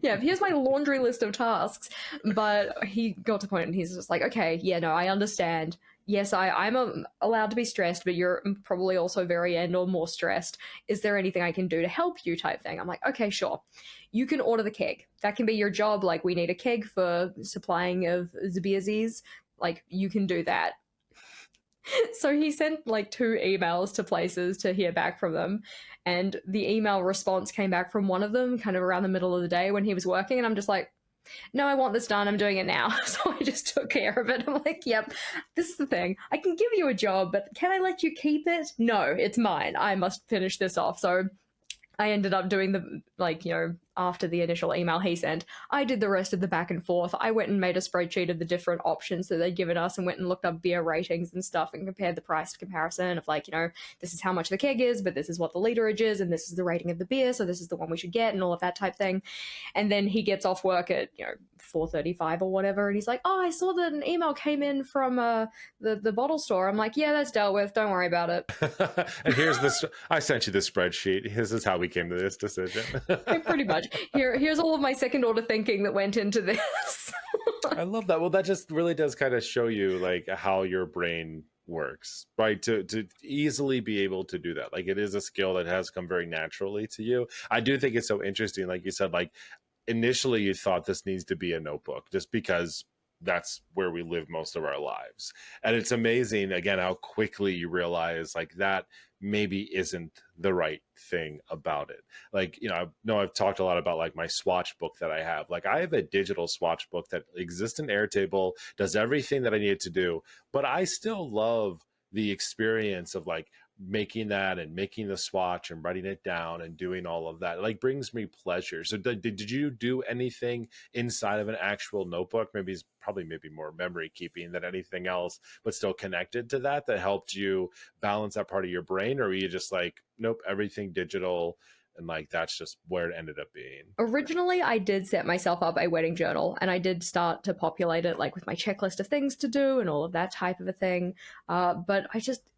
Yeah, here's my laundry list of tasks. But he got to the point and he's just like, okay, yeah, no, I understand. Yes, I'm allowed to be stressed, but you're probably also very end or more stressed. Is there anything I can do to help you type thing? I'm like, okay, sure. You can order the keg. That can be your job. Like, we need a keg for supplying of Zbierzies. Like, you can do that. So he sent like 2 emails to places to hear back from them. And the email response came back from one of them kind of around the middle of the day when he was working. And I'm just like, no, I want this done. I'm doing it now. So I just took care of it. I'm like, yep, this is the thing. I can give you a job, but can I let you keep it? No, it's mine. I must finish this off. So I ended up doing the, like, after the initial email he sent, I did the rest of the back and forth. I went and made a spreadsheet of the different options that they'd given us and went and looked up beer ratings and stuff and compared the price comparison of like, this is how much the keg is, but this is what the literage is, and this is the rating of the beer, so this is the one we should get, and all of that type thing. And then he gets off work at, 4:35 or whatever, and he's like, oh, I saw that an email came in from the bottle store. I'm like, yeah, that's dealt with. Don't worry about it. And here's this. I sent you the spreadsheet. This is how we came to this decision. Pretty much. Here's all of my second order thinking that went into this. I love that. Well, that just really does kind of show you like how your brain works, right? To easily be able to do that. Like, it is a skill that has come very naturally to you. I do think it's so interesting. Like you said, like initially you thought this needs to be a notebook just because that's where we live most of our lives. And it's amazing, again, how quickly you realize like that maybe isn't the right thing about it. Like, I know I've talked a lot about like my Swatch book that I have. Like, I have a digital Swatch book that exists in Airtable, does everything that I need it to do, but I still love the experience of like making that and making the swatch and writing it down and doing all of that. It like brings me pleasure. So did you do anything inside of an actual notebook? Maybe it's probably more memory keeping than anything else, but still connected to that helped you balance that part of your brain? Or were you just like, nope, everything digital, and like that's just where it ended up being? Originally, I did set myself up a wedding journal, and I did start to populate it like with my checklist of things to do and all of that type of a thing. But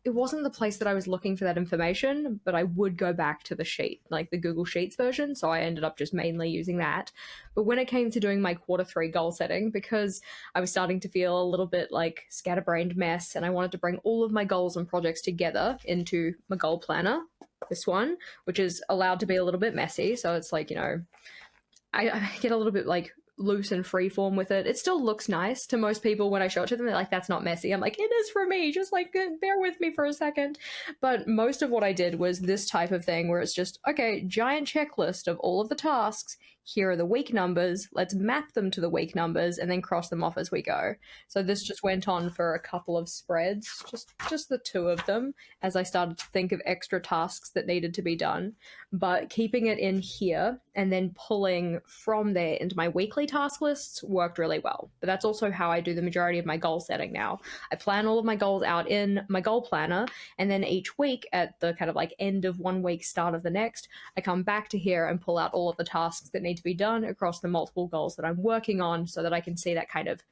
it wasn't the place that I was looking for that information, but I would go back to the sheet, like the Google Sheets version. So I ended up just mainly using that. But when it came to doing my Q3 goal setting, because I was starting to feel a little bit like scatterbrained mess, and I wanted to bring all of my goals and projects together into my goal planner, this one, which is allowed to be a little bit messy. So it's like, I get a little bit like loose and free form with it. It still looks nice to most people when I show it to them. They're like, that's not messy. I'm like, it is for me. Just like, bear with me for a second. But most of what I did was this type of thing where it's just, okay, giant checklist of all of the tasks. Here are the week numbers. Let's map them to the week numbers and then cross them off as we go. So this just went on for a couple of spreads, just the 2 of them, as I started to think of extra tasks that needed to be done. But keeping it in here and then pulling from there into my weekly task lists worked really well. But that's also how I do the majority of my goal setting now. I plan all of my goals out in my goal planner, and then each week at the kind of like end of one week, start of the next, I come back to here and pull out all of the tasks that need to be done across the multiple goals that I'm working on so that I can see that kind of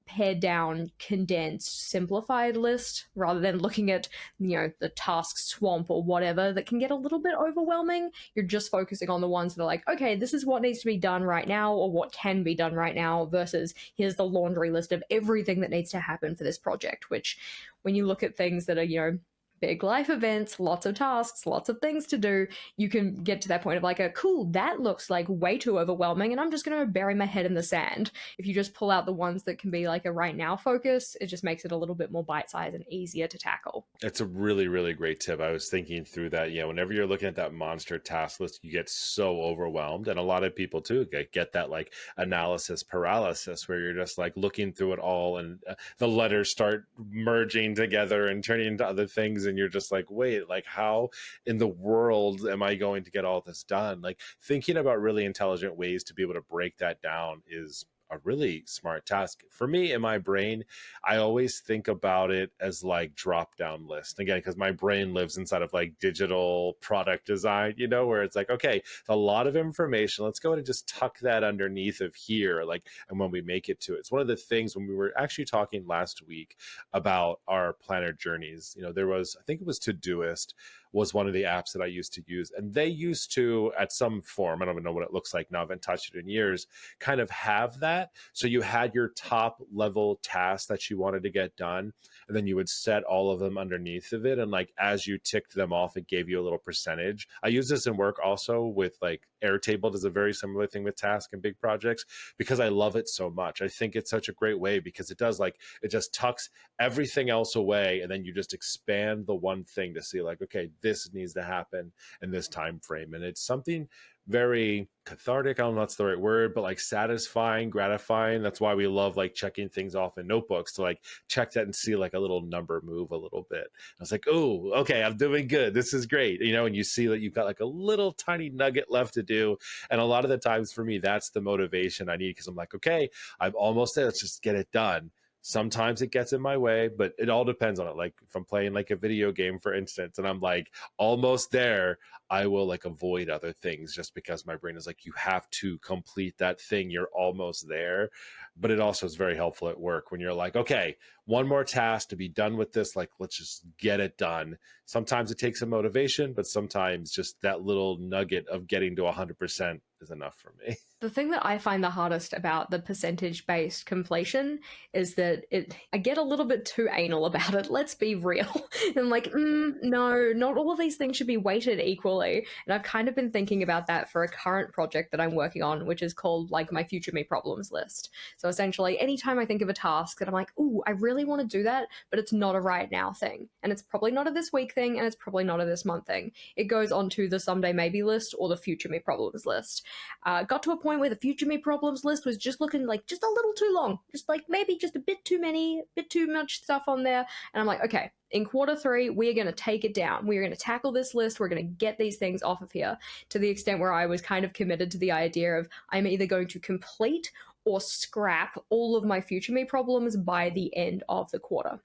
pared down, condensed, simplified list rather than looking at, the task swamp or whatever that can get a little bit overwhelming. You're just focusing on the ones that are like, okay, this is what needs to be done right now or what can be done right now versus here's the laundry list of everything that needs to happen for this project, which when you look at things that are, big life events, lots of tasks, lots of things to do, you can get to that point of like, cool, that looks like way too overwhelming, and I'm just going to bury my head in the sand. If you just pull out the ones that can be like a right now focus, it just makes it a little bit more bite sized and easier to tackle. It's a really, really great tip. I was thinking through that. Yeah, whenever you're looking at that monster task list, you get so overwhelmed. And a lot of people too get that like analysis paralysis where you're just like looking through it all and the letters start merging together and turning into other things. And you're just like, wait, like how in the world am I going to get all this done? Like thinking about really intelligent ways to be able to break that down is a really smart task. For me in my brain, I always think about it as like drop down list again, because my brain lives inside of like digital product design, where it's like, okay, it's a lot of information. Let's go ahead and just tuck that underneath of here. Like, and when we make it to it, it's one of the things when we were actually talking last week about our planner journeys, there was, I think it was Todoist was one of the apps that I used to use. And they used to, at some form, I don't even know what it looks like now, I haven't touched it in years, kind of have that. So you had your top level tasks that you wanted to get done, and then you would set all of them underneath of it. And like as you ticked them off, it gave you a little percentage. I use this in work also with like Airtable does a very similar thing with tasks and big projects because I love it so much. I think it's such a great way because it does like, it just tucks everything else away. And then you just expand the one thing to see like, okay, this needs to happen in this time frame. And it's something very cathartic. I don't know if that's the right word, but like satisfying, gratifying. That's why we love like checking things off in notebooks to like check that and see like a little number move a little bit. I was like, oh, okay, I'm doing good. This is great. And you see that you've got like a little tiny nugget left to do. And a lot of the times for me, that's the motivation I need because I'm like, okay, I'm almost there. Let's just get it done. Sometimes it gets in my way, but it all depends on it. Like if I'm playing like a video game, for instance, and I'm like almost there, I will like avoid other things just because my brain is like, you have to complete that thing. You're almost there. But it also is very helpful at work when you're like, okay, one more task to be done with this. Like, let's just get it done. Sometimes it takes some motivation, but sometimes just that little nugget of getting to 100% is enough for me. The thing that I find the hardest about the percentage based completion is that I get a little bit too anal about it. Let's be real. And I'm like, no, not all of these things should be weighted equally. And I've kind of been thinking about that for a current project that I'm working on, which is called like my future me problems list. So essentially, anytime I think of a task that I'm like, ooh, I really want to do that, but it's not a right now thing. And it's probably not a this week thing, and it's probably not a this month thing. It goes onto the someday maybe list or the future me problems list. Got to a point where the future me problems list was just looking like just a little too long, just like maybe just a bit too many, bit too much stuff on there. And I'm like, okay, in quarter 3, we are going to take it down. We are going to tackle this list. We're going to get these things off of here, to the extent where I was kind of committed to the idea of I'm either going to complete or scrap all of my future me problems by the end of the quarter.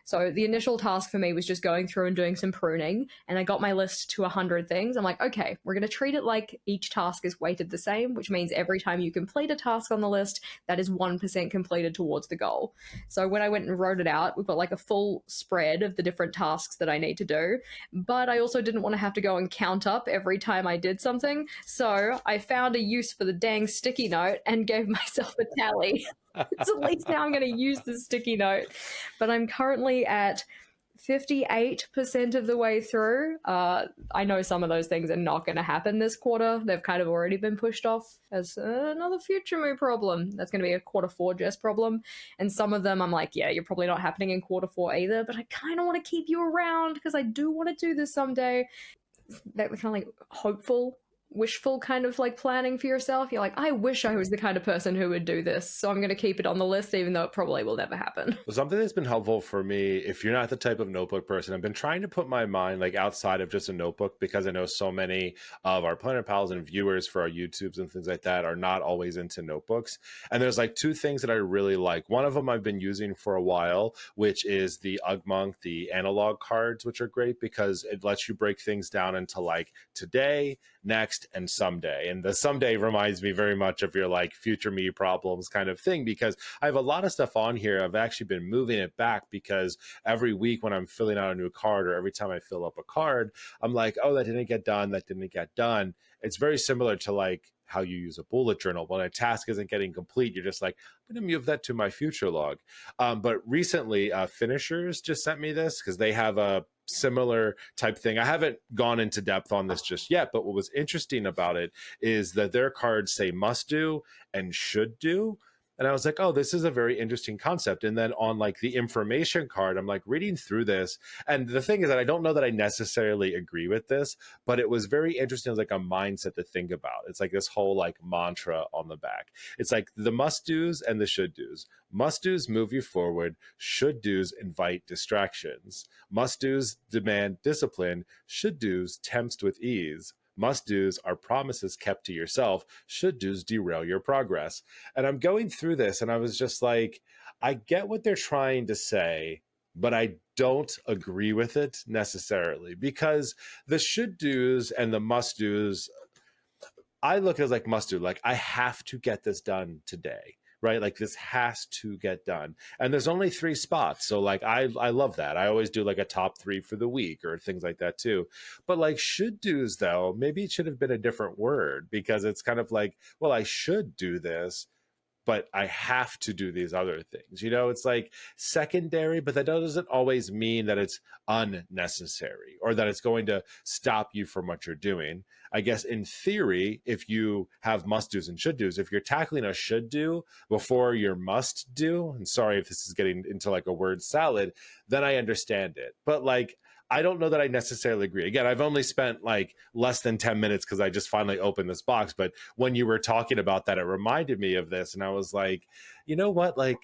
So the initial task for me was just going through and doing some pruning, and I got my list to 100 things. I'm like, okay, we're going to treat it like each task is weighted the same, which means every time you complete a task on the list, that is 1% completed towards the goal. So when I went and wrote it out, we've got like a full spread of the different tasks that I need to do, but I also didn't want to have to go and count up every time I did something. So I found a use for the dang sticky note and gave myself a tally. So at least now I'm going to use the sticky note. But I'm currently at 58% of the way through. I know some of those things are not going to happen this quarter. They've kind of already been pushed off as another future me problem. That's going to be a quarter 4 Jess problem. And some of them I'm like, yeah, you're probably not happening in quarter 4 either, but I kind of want to keep you around because I do want to do this someday. That kind of like hopeful, wishful kind of like planning for yourself. You're like, I wish I was the kind of person who would do this, so I'm going to keep it on the list even though it probably will never happen. Well, something that's been helpful for me, if you're not the type of notebook person, I've been trying to put my mind like outside of just a notebook because I know so many of our planner pals and viewers for our YouTubes and things like that are not always into notebooks. And there's like 2 things that I really like. One of them I've been using for a while, which is the Ugmonk, the analog cards, which are great because it lets you break things down into like today, next, next and someday. And the someday reminds me very much of your like future me problems kind of thing, because I have a lot of stuff on here. I've actually been moving it back because every week when I'm filling out a new card, or every time I fill up a card, I'm like, oh, that didn't get done. That didn't get done. It's very similar to like how you use a bullet journal. When a task isn't getting complete, you're just like, I'm going to move that to my future log. But recently, Finishers just sent me this because they have a similar type thing. I haven't gone into depth on this just yet, but what was interesting about it is that their cards say must do and should do. And I was like, oh, this is a very interesting concept. And then on like the information card, I'm like reading through this. And the thing is that I don't know that I necessarily agree with this, but it was very interesting as like a mindset to think about. It's like this whole like mantra on the back. It's like the must do's and the should do's. Must do's move you forward. Should do's invite distractions. Must do's demand discipline. Should do's tempts with ease. Must do's are promises kept to yourself. Should do's derail your progress. And I'm going through this and I was just like, I get what they're trying to say, but I don't agree with it necessarily, because the should do's and the must do's, I look at it as like must do, like I have to get this done today, right? Like this has to get done. And there's only 3 spots. So like I love that. I always do like a top 3 for the week or things like that too. But like should do's though, maybe it should have been a different word, because it's kind of like, well, I should do this, but I have to do these other things. You know, it's like secondary, but that doesn't always mean that it's unnecessary or that it's going to stop you from what you're doing. I guess in theory, if you have must do's and should do's, if you're tackling a should do before your must do, and sorry if this is getting into like a word salad, then I understand it. But like, I don't know that I necessarily agree. Again, I've only spent like less than 10 minutes because I just finally opened this box. But when you were talking about that, it reminded me of this. And I was like, you know what? Like,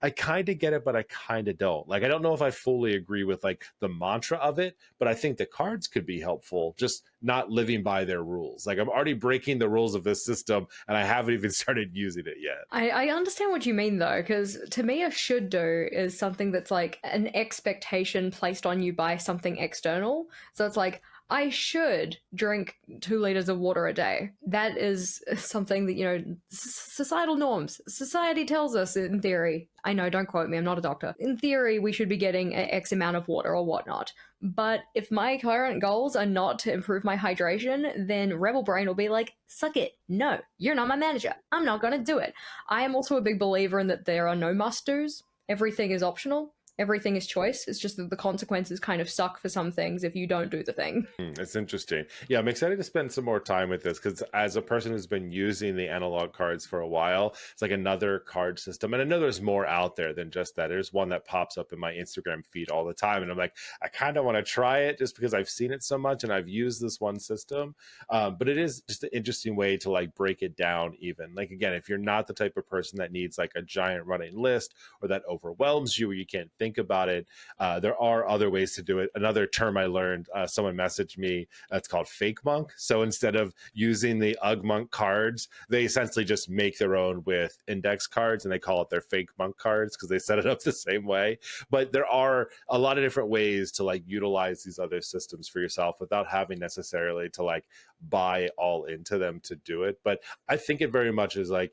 I kind of get it, but I kind of don't. Like, I don't know if I fully agree with like the mantra of it, but I think the cards could be helpful, just not living by their rules. Like, I'm already breaking the rules of this system and I haven't even started using it yet. I understand what you mean though, because to me, a should do is something that's like an expectation placed on you by something external. So it's like, I should drink 2 liters of water a day. That is something that, you know, societal norms. Society tells us in theory. I know, don't quote me, I'm not a doctor. In theory, we should be getting X amount of water or whatnot. But if my current goals are not to improve my hydration, then Rebel Brain will be like, suck it. No, you're not my manager. I'm not going to do it. I am also a big believer in that there are no must-dos. Everything is optional. Everything is choice. It's just that the consequences kind of suck for some things if you don't do the thing. It's interesting. Yeah, I'm excited to spend some more time with this because as a person who's been using the analog cards for a while, it's like another card system. And I know there's more out there than just that. There's one that pops up in my Instagram feed all the time. And I'm like, I kind of want to try it just because I've seen it so much and I've used this one system. But it is just an interesting way to like break it down even. Like, again, if you're not the type of person that needs like a giant running list or that overwhelms you or you can't think about it, there are other ways to do it. Another term I learned, someone messaged me, it's called fake monk. So instead of using the UG monk cards, they essentially just make their own with index cards and they call it their fake monk cards because they set it up the same way. But there are a lot of different ways to like utilize these other systems for yourself without having necessarily to like buy all into them to do it. But I think it very much is like,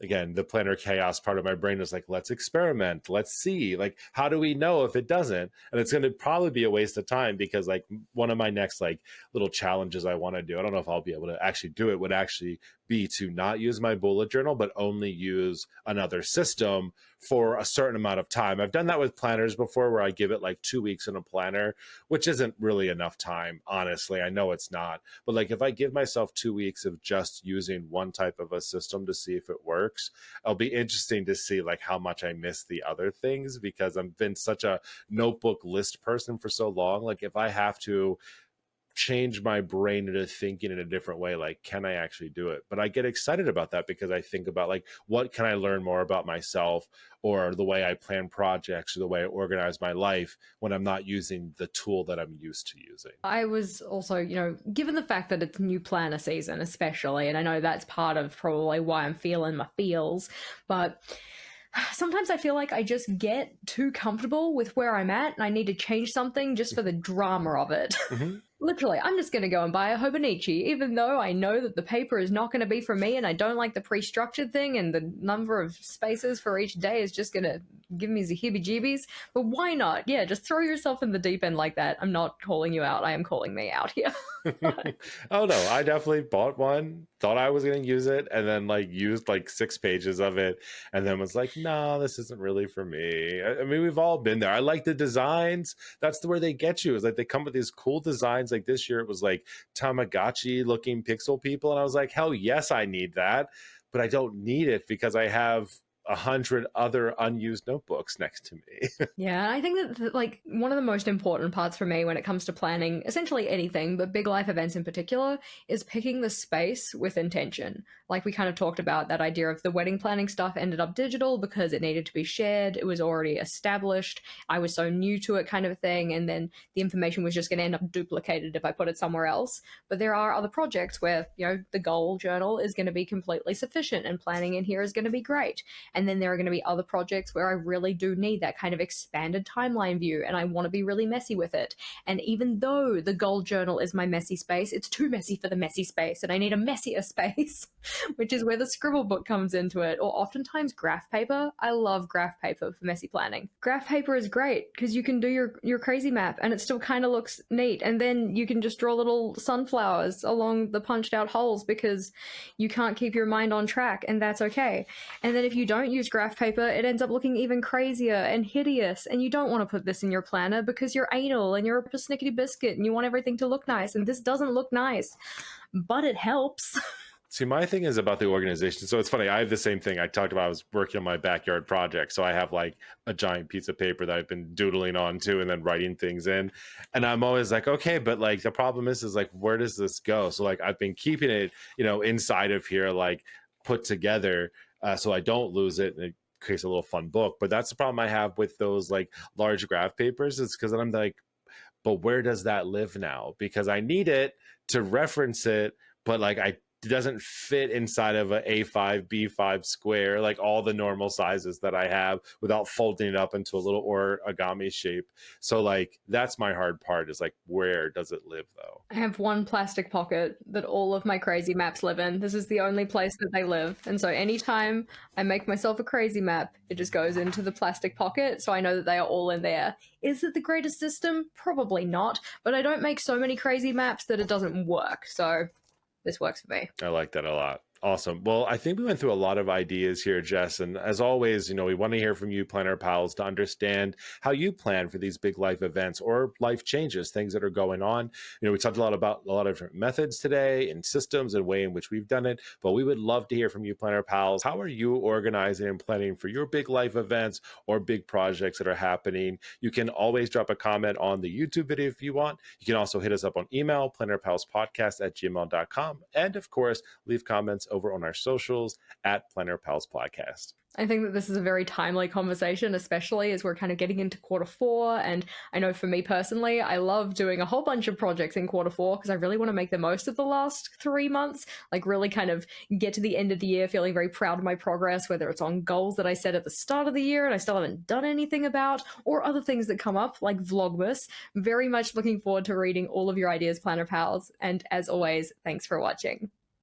again, the planner chaos part of my brain is like, let's experiment, let's see, like, how do we know if it doesn't? And it's going to probably be a waste of time because like one of my next like little challenges I want to do, I don't know if I'll be able to actually do it, would actually be to not use my bullet journal, but only use another system for a certain amount of time. I've done that with planners before where I give it like 2 weeks in a planner, which isn't really enough time. Honestly, I know it's not, but like if I give myself 2 weeks of just using one type of a system to see if it works, it'll be interesting to see like how much I miss the other things because I've been such a notebook list person for so long. Like if I have to change my brain into thinking in a different way, like can I actually do it? But I get excited about that because I think about like what can I learn more about myself or the way I plan projects or the way I organize my life when I'm not using the tool that I'm used to using. I was also, you know, given the fact that it's new planner season, especially, and I know that's part of probably why I'm feeling my feels, but sometimes I feel like I just get too comfortable with where I'm at and I need to change something just for the drama of it. Mm-hmm. Literally, I'm just going to go and buy a Hobonichi, even though I know that the paper is not going to be for me and I don't like the pre-structured thing and the number of spaces for each day is just going to give me the heebie-jeebies. But why not? Yeah, just throw yourself in the deep end like that. I'm not calling you out. I am calling me out here. Oh no, I definitely bought one, thought I was going to use it, and then like used like 6 pages of it, and then was like, no, this isn't really for me. I mean, we've all been there. I like the designs. That's the where they get you. Is like they come with these cool designs. Like this year, it was like Tamagotchi looking pixel people, and I was like, hell yes, I need that, but I don't need it because I have 100 other unused notebooks next to me. Yeah, I think that like one of the most important parts for me when it comes to planning essentially anything, but big life events in particular, is picking the space with intention. Like we kind of talked about that idea of the wedding planning stuff ended up digital because it needed to be shared. It was already established. I was so new to it kind of thing. And then the information was just going to end up duplicated if I put it somewhere else. But there are other projects where, the goal journal is going to be completely sufficient and planning in here is going to be great. And then there are going to be other projects where I really do need that kind of expanded timeline view and I want to be really messy with it. And even though the goal journal is my messy space, it's too messy for the messy space and I need a messier space, which is where the scribble book comes into it. Or oftentimes graph paper. I love graph paper for messy planning. Graph paper is great because you can do your crazy map and it still kind of looks neat. And then you can just draw little sunflowers along the punched out holes because you can't keep your mind on track and that's okay. And then if you don't use graph paper, it ends up looking even crazier and hideous. And you don't want to put this in your planner because you're anal and you're a persnickety biscuit and you want everything to look nice. And this doesn't look nice, but it helps. See, my thing is about the organization. So it's funny. I have the same thing. I talked about I was working on my backyard project. So I have like a giant piece of paper that I've been doodling on to and then writing things in. And I'm always like, okay, but like the problem is like, where does this go? So like I've been keeping it, inside of here, like put together so I don't lose it. And it creates a little fun book. But that's the problem I have with those like large graph papers. It's because I'm like, but where does that live now? Because I need it to reference it, but like it doesn't fit inside of a A5, B5 square, like all the normal sizes that I have without folding it up into a little origami shape. So like that's my hard part is like, where does it live though? I have one plastic pocket that all of my crazy maps live in. This is the only place that they live. And so anytime I make myself a crazy map, it just goes into the plastic pocket. So I know that they are all in there. Is it the greatest system? Probably not. But I don't make so many crazy maps that it doesn't work. So this works for me. I like that a lot. Awesome. Well, I think we went through a lot of ideas here, Jess. And as always, we want to hear from you, Planner Pals, to understand how you plan for these big life events or life changes, things that are going on. We talked a lot about a lot of different methods today and systems and way in which we've done it. But we would love to hear from you, Planner Pals. How are you organizing and planning for your big life events or big projects that are happening? You can always drop a comment on the YouTube video if you want. You can also hit us up on email, plannerpalspodcast@gmail.com. And of course, leave comments over on our socials at Planner Pals Podcast. I think that this is a very timely conversation, especially as we're kind of getting into Q4. And I know for me personally, I love doing a whole bunch of projects in Q4 because I really want to make the most of the last 3 months, like really kind of get to the end of the year feeling very proud of my progress, whether it's on goals that I set at the start of the year and I still haven't done anything about, or other things that come up like Vlogmas. Very much looking forward to reading all of your ideas, Planner Pals. And as always, thanks for watching.